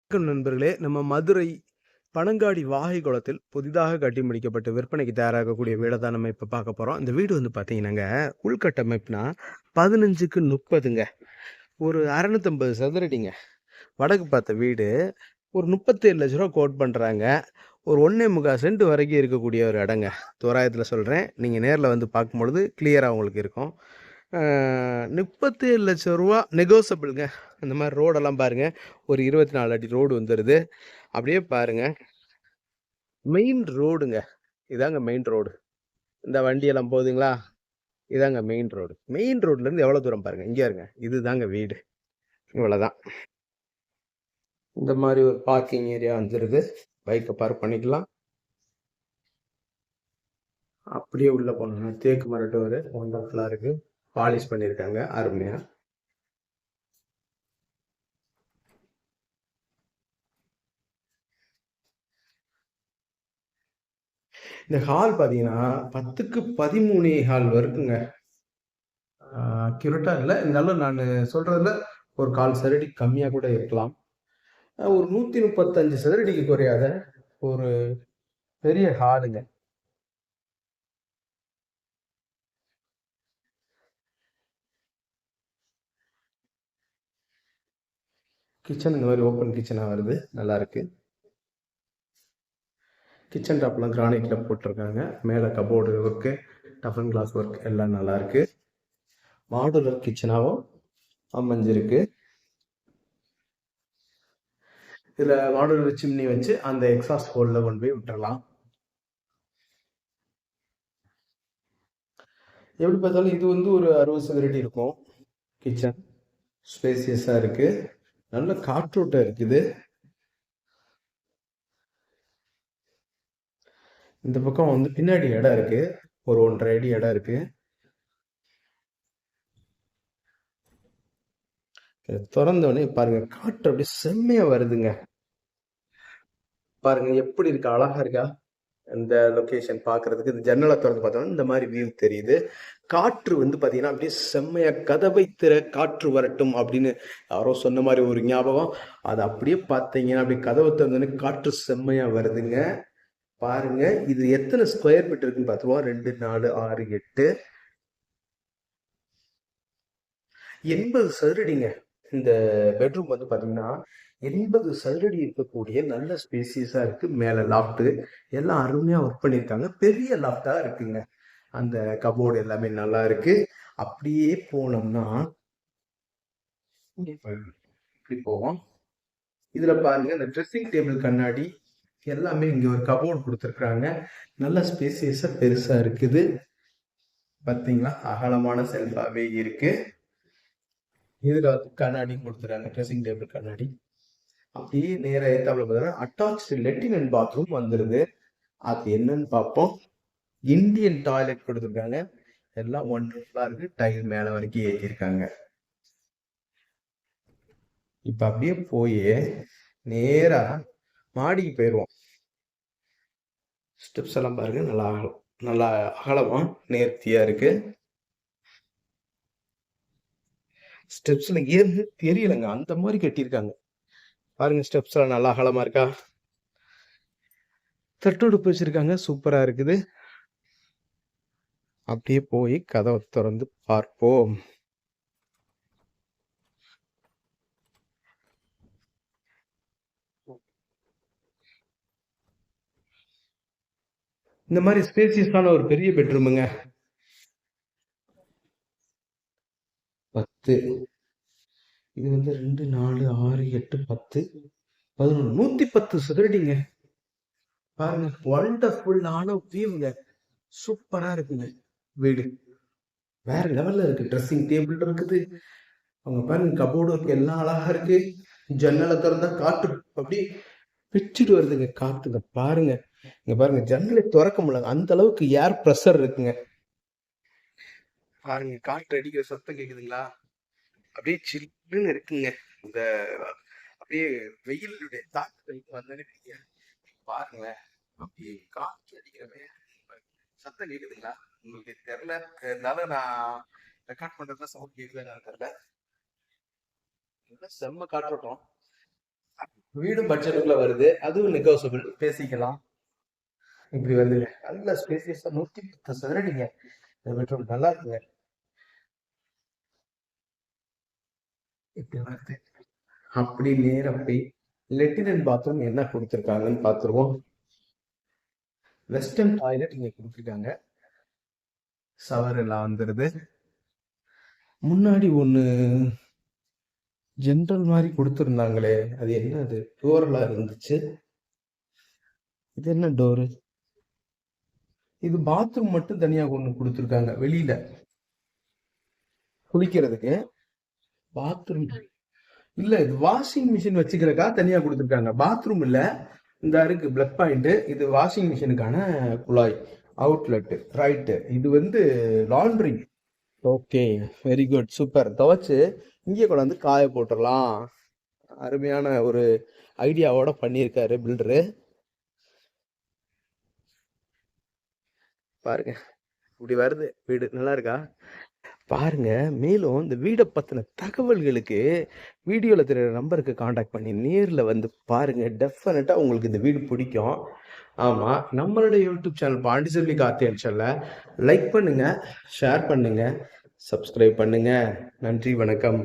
வணக்கம் நண்பர்களே. நம்ம மதுரை பனங்காடி வாகை குளத்தில் புதிதாக கட்டி முடிக்கப்பட்டு விற்பனைக்கு தயாராகக்கூடிய வீடை தான் நம்ம இப்போ பார்க்க போகிறோம். இந்த வீடு வந்து பார்த்தீங்கன்னாங்க, உள்கட்டமைப்புனா 15க்கு 30ங்க. ஒரு 650 சதுரடிங்க. வடக்கு பார்த்த வீடு. ஒரு 37 லட்ச ரூபா கோட் பண்ணுறாங்க. ஒரு 1.25 சென்ட் வரைக்கும் இருக்கக்கூடிய ஒரு இடங்க. தோராயத்தில் சொல்கிறேன். நீங்கள் நேரில் வந்து பார்க்கும்பொழுது கிளியராக உங்களுக்கு இருக்கும். 37 லட்ச ரூபா நெகோசபிள்ங்க. அந்த மாதிரி ரோடெல்லாம் பாருங்கள். ஒரு 24 அடி ரோடு வந்துடுது. அப்படியே பாருங்கள், மெயின் ரோடுங்க. இதாங்க மெயின் ரோடு. இந்த வண்டியெல்லாம் போகுதுங்களா, இதாங்க மெயின் ரோடு. மெயின் ரோட்லேருந்து எவ்வளோ தூரம் பாருங்கள். இங்கே இருங்க, இதுதாங்க வீடு. இவ்வளோதான். இந்த மாதிரி ஒரு பார்க்கிங் ஏரியா வந்துடுது. பைக்கை பார்க் பண்ணிக்கலாம். அப்படியே உள்ள போனோம்னா தேக்கு மர டோரு ஒண்டர்ஃபுல்லாக இருக்கு. பாலிஷ் பண்ணியிருக்காங்க அருமையா. இந்த ஹால் பார்த்தீங்கன்னா 10க்கு 13 ஹால் வருக்குங்க. அக்யூரேட்டா இல்லை, இருந்தாலும் நான் சொல்றதுல ஒரு 1/4 சதுரடி கம்மியாக கூட இருக்கலாம். ஒரு 135 சதுரடிக்கு குறையாத ஒரு பெரிய ஹாலுங்க. கிச்சன் இந்த மாதிரி ஓப்பன் கிச்சனாக வருது, நல்லா இருக்கு. கிச்சன் டாப்லாம் கிரானைட்ல போட்டிருக்காங்க. மேலே கபோர்டு ஒர்க்கு, டஃபன் கிளாஸ் ஒர்க் எல்லாம் நல்லா இருக்கு. மாடுலர் கிச்சனாகவும் அமைஞ்சிருக்கு. இதில் மாடுலர் சிம்னி வச்சு அந்த எக்ஸாஸ்ட் ஹோலில் கொண்டு போய் விட்டுறலாம். எப்படி பார்த்தாலும் இது வந்து ஒரு 60 சதுரடி இருக்கும். கிச்சன் ஸ்பேசியஸாக இருக்கு, நல்ல காற்றோட்டம் இருக்குது. இந்த பக்கம் வந்து பின்னாடி இடம் இருக்கு, ஒரு 1.5 அடி இடம் இருக்கு. திறந்தோடனே பாருங்க, காற்று அப்படியே செம்மையா வருதுங்க. பாருங்க எப்படி இருக்கு, அழகா இருக்கா? இந்த லொகேஷன் பார்க்கறதுக்கு இந்த ஜன்னலை திறந்து பார்த்தோம்னா இந்த மாதிரி வியூ தெரியுது. காற்று வந்து பார்த்தீங்கன்னா அப்படியே செம்மையா, கதவை திற காற்று வரட்டும் அப்படின்னு யாரோ சொன்ன மாதிரி ஒரு ஞாபகம். அது அப்படியே பார்த்தீங்கன்னா அப்படியே கதவை திறந்தோடனே காற்று செம்மையா வருதுங்க. பாருங்க, இது எத்தனை ஸ்கொயர் ஃபீட் இருக்குன்னு பார்த்துருவோம். 2, 4, 6, 8, 80 சதுரடிங்க. இந்த பெட்ரூம் வந்து பார்த்தீங்கன்னா 80 சதுரடி இருக்கக்கூடிய நல்ல ஸ்பேசியஸாக இருக்குது. மேலே லாஃப்ட்டு எல்லாம் அருமையாக ஒர்க் பண்ணியிருக்காங்க. பெரிய லாஃப்டாக இருக்குங்க. அந்த கபோர்டு எல்லாமே நல்லா இருக்கு. அப்படியே போனோம்னா இப்படி போவோம். இதில் பாருங்க, இந்த ட்ரெஸ்ஸிங் டேபிள் கண்ணாடி எல்லாமே இங்கே ஒரு கபோர்டு கொடுத்துருக்குறாங்க. நல்ல ஸ்பேசியஸாக பெருசாக இருக்குது. பார்த்தீங்களா, அகலமான செல்ஃபாகவே இருக்கு. இதில் வந்து கண்ணாடி கொடுத்துருக்காங்க, ட்ரெஸ்ஸிங் டேபிள் கண்ணாடி. அப்படியே நேராக ஏத்தாப்புல பார்த்தீங்கன்னா அட்டாச்சு லெட்டின் அண்ட் பாத்ரூம் வந்துடுது. அது என்னன்னு பார்ப்போம். இந்தியன் டாய்லெட் கொடுத்துருக்காங்க. எல்லாம் ஒண்டர்ஃபுல்லாக இருக்கு. டைல் மேலே வரைக்கும் ஏற்றிருக்காங்க. இப்போ அப்படியே போய் நேராக மாடிக்கு போயிடுவோம். ஸ்டெப்ஸ் எல்லாம் பாருங்க, நல்லா அகலமா நேர்த்தியா இருக்கு. ஸ்டெப்ஸ்ல ஏன்னு தெரியலங்க, அந்த மாதிரி கட்டியிருக்காங்க. பாருங்க, ஸ்டெப்ஸ் எல்லாம் நல்லா அகலமா இருக்கா? தட்டோடுப்பு வச்சிருக்காங்க, சூப்பரா இருக்குது. அப்படியே போய் கதவை திறந்து பார்ப்போம். இந்த மாதிரி ஸ்பேசியஸான ஒரு பெரிய பெட்ரூமுங்க. 10, இது வந்து 2, 4, 6, 8, 10, 11, 110 சதுரடிங்க. பாருங்க, வண்டர்ஃபுல்லான வியூங்க. சூப்பரா இருக்குங்க வீடு. வேற லெவல்ல இருக்கு. ட்ரெஸ்ஸிங் டேபிள் இருக்குது. அவங்க பாருங்க, கபோர்டு ஒர்க் எல்லாம் அழகா இருக்கு. ஜன்னலை திறந்தா காற்று அப்படியே பிச்சுட்டு வருதுங்க. காத்துங்க பாருங்க. இங்க பாருங்க, ஜன்னலை திறக்க முடியல, அந்த அளவுக்கு ஏர் ப்ரெஷர் இருக்குங்க. பாருங்க, காற்று அடிக்கிற சத்தம் கேக்குதுங்களா? அப்படியே சில்லுன்னு இருக்குங்க. இந்த அப்படியே வெயிலுடைய தாக்கத்தை வந்தாலே பாருங்களேன், அப்படியே காற்று அடிக்கிறவே சத்தம் கேக்குதுங்களா? உங்களுக்கு தெரியல, இருந்தாலும் நான் ரெக்கார்ட் பண்றதுல சவுண்ட் கேக்குதுன்னு தெரியல. செம்ம காற்றோட்டம். வீடும் பட்ஜெட்டுக்குள்ள வருது, அதுவும் நெகோசியபிள், பேசிக்கலாம். இப்படி வருதுங்க, நல்ல ஸ்பேசியஸா 110 சதுரடிங்க. இந்த பெட்ரூம் நல்லா இருக்குங்க. இப்படி வருது. அப்படி நேரா போய் லெட்டின் அண்ட் பாத்ரூம் என்ன கொடுத்துருக்காங்கன்னு பார்த்துருவோம். வெஸ்டர்ன் டாய்லெட் இங்க கொடுத்துருக்காங்க. ஷவர் எல்லாம் வந்துருது. முன்னாடி ஒன்று ஜென்ரல் மாதிரி கொடுத்துருந்தாங்களே, அது என்ன, அது டோரெல்லாம் இருந்துச்சு. இது என்ன டோரு? இது பாத்ரூம் மட்டும் தனியாக ஒன்று கொடுத்துருக்காங்க வெளியில குளிக்கிறதுக்கு. பாத்ரூம் இல்ல, இது வாஷிங் மிஷின் வச்சுக்கிறக்கா தனியா கொடுத்துருக்காங்க. பாத்ரூம் இல்ல. இந்த இருக்கு பிளக் பாயிண்ட். இது வாஷிங் மிஷினுக்கான குழாய் அவுட்லெட். ரைட்டு. இது வந்து laundry. Okay, very good, super. துவைச்சு இங்கே கொண்டாந்து காய போட்டுடலாம். அருமையான ஒரு ஐடியாவோட பண்ணியிருக்காரு பில்டரு. பாருங்க, இப்படி வருது வீடு. நல்லா இருக்கா? பாருங்க. மேலும் இந்த வீடை பற்றின தகவல்களுக்கு வீடியோவில் தெரியுற நம்பருக்கு காண்டாக்ட் பண்ணி நேரில் வந்து பாருங்க. டெஃபினட்டாக உங்களுக்கு இந்த வீடு பிடிக்கும். ஆமாம், நம்மளுடைய யூடியூப் சேனல் பாண்டிச்சேரி கார்த்தியன் சேனலை லைக் பண்ணுங்கள், ஷேர் பண்ணுங்கள், சப்ஸ்கிரைப் பண்ணுங்கள். நன்றி, வணக்கம்.